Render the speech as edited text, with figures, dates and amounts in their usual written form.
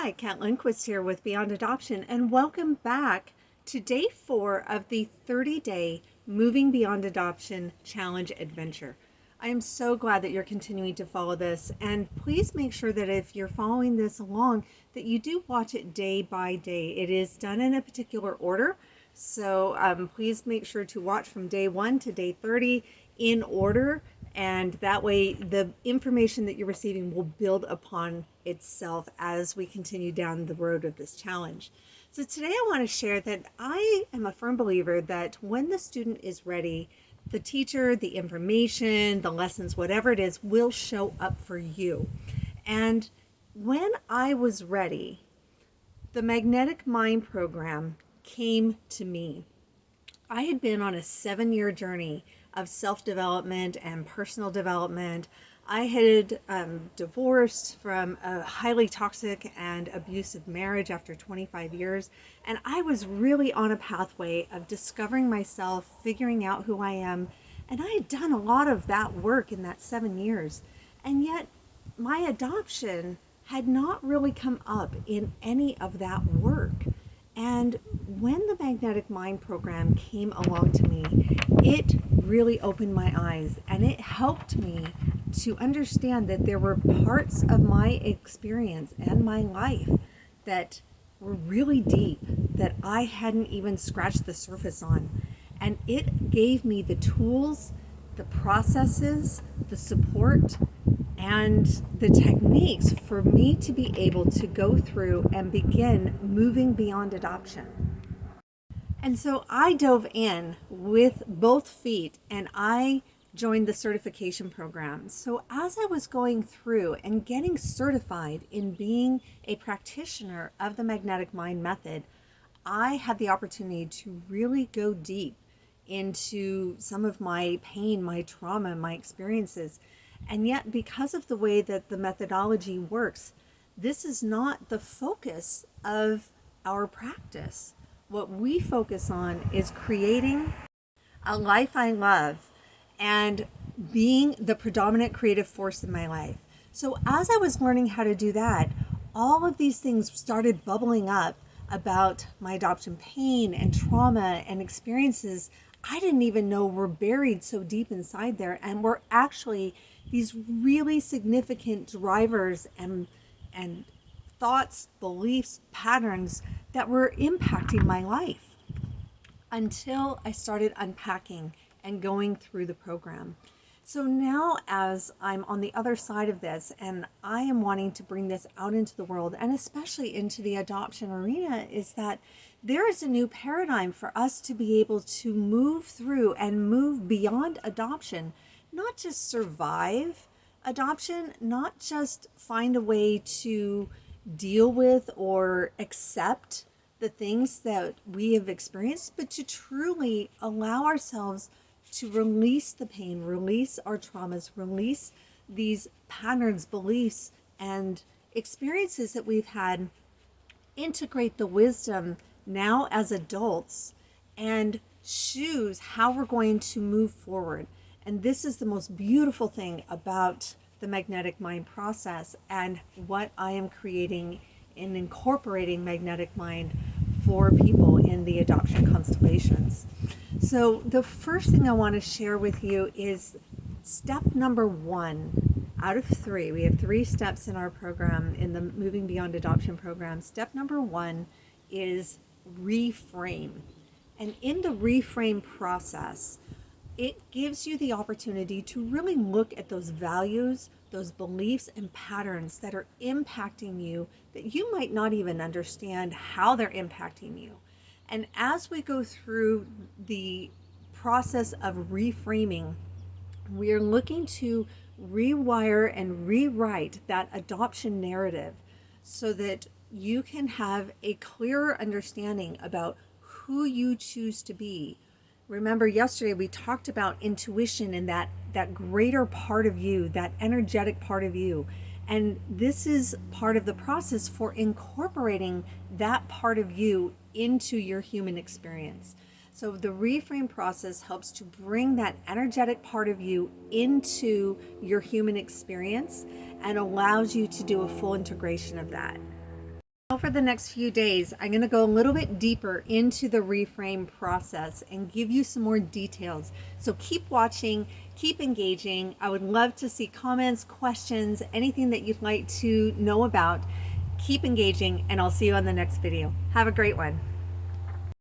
Hi, Kat Lindquist here with Beyond Adoption, and welcome back to day 4 of the 30-day Moving Beyond Adoption Challenge Adventure. I am so glad that you're continuing to follow this, and please make sure that if you're following this along, that you do watch it day by day. It is done in a particular order, so please make sure to watch from day 1 to day 30 in order, and that way the information that you're receiving will build upon itself as we continue down the road of this challenge. So today I want to share that I am a firm believer that when the student is ready, the teacher, the information, the lessons, whatever it is, will show up for you. And when I was ready, the Magnetic Mind program came to me. I had been on a 7-year journey of self-development and personal development. I had divorced from a highly toxic and abusive marriage after 25 years, and I was really on a pathway of discovering myself, figuring out who I am, and I had done a lot of that work in that 7 years. And yet my adoption had not really come up in any of that work. And when the Magnetic Mind program came along to me, it really opened my eyes, and it helped me to understand that there were parts of my experience and my life that were really deep that I hadn't even scratched the surface on. And it gave me the tools, the processes, the support, and the techniques for me to be able to go through and begin moving beyond adoption. And so I dove in with both feet and I joined the certification program. So as I was going through and getting certified in being a practitioner of the Magnetic Mind method, I had the opportunity to really go deep into some of my pain, my trauma, my experiences. And yet, because of the way that the methodology works, this is not the focus of our practice. What we focus on is creating a life I love and being the predominant creative force in my life. So as I was learning how to do that, all of these things started bubbling up about my adoption pain and trauma and experiences I didn't even know were buried so deep inside there, and were actually these really significant drivers and thoughts, beliefs, patterns that were impacting my life until I started unpacking and going through the program. So now, as I'm on the other side of this and I am wanting to bring this out into the world, and especially into the adoption arena, is that there is a new paradigm for us to be able to move through and move beyond adoption, not just survive adoption, not just find a way to deal with or accept the things that we have experienced, but to truly allow ourselves to release the pain, release our traumas, release these patterns, beliefs, and experiences that we've had, integrate the wisdom now as adults, and choose how we're going to move forward. And this is the most beautiful thing about the Magnetic Mind process and what I am creating in incorporating Magnetic Mind for people in the adoption constellations. So the first thing I want to share with you is step number 1 out of 3. We have 3 steps in our program, in the Moving Beyond Adoption program. Step number 1 is reframe. And in the reframe process, it gives you the opportunity to really look at those values, those beliefs and patterns that are impacting you that you might not even understand how they're impacting you. And as we go through the process of reframing, we are looking to rewire and rewrite that adoption narrative so that you can have a clearer understanding about who you choose to be. Remember, yesterday we talked about intuition and that greater part of you, that energetic part of you. And this is part of the process for incorporating that part of you into your human experience. So the reframe process helps to bring that energetic part of you into your human experience and allows you to do a full integration of that. Now for the next few days, I'm going to go a little bit deeper into the reframe process and give you some more details. So keep watching, keep engaging. I would love to see comments, questions, anything that you'd like to know about. Keep engaging, and I'll see you on the next video. Have a great one.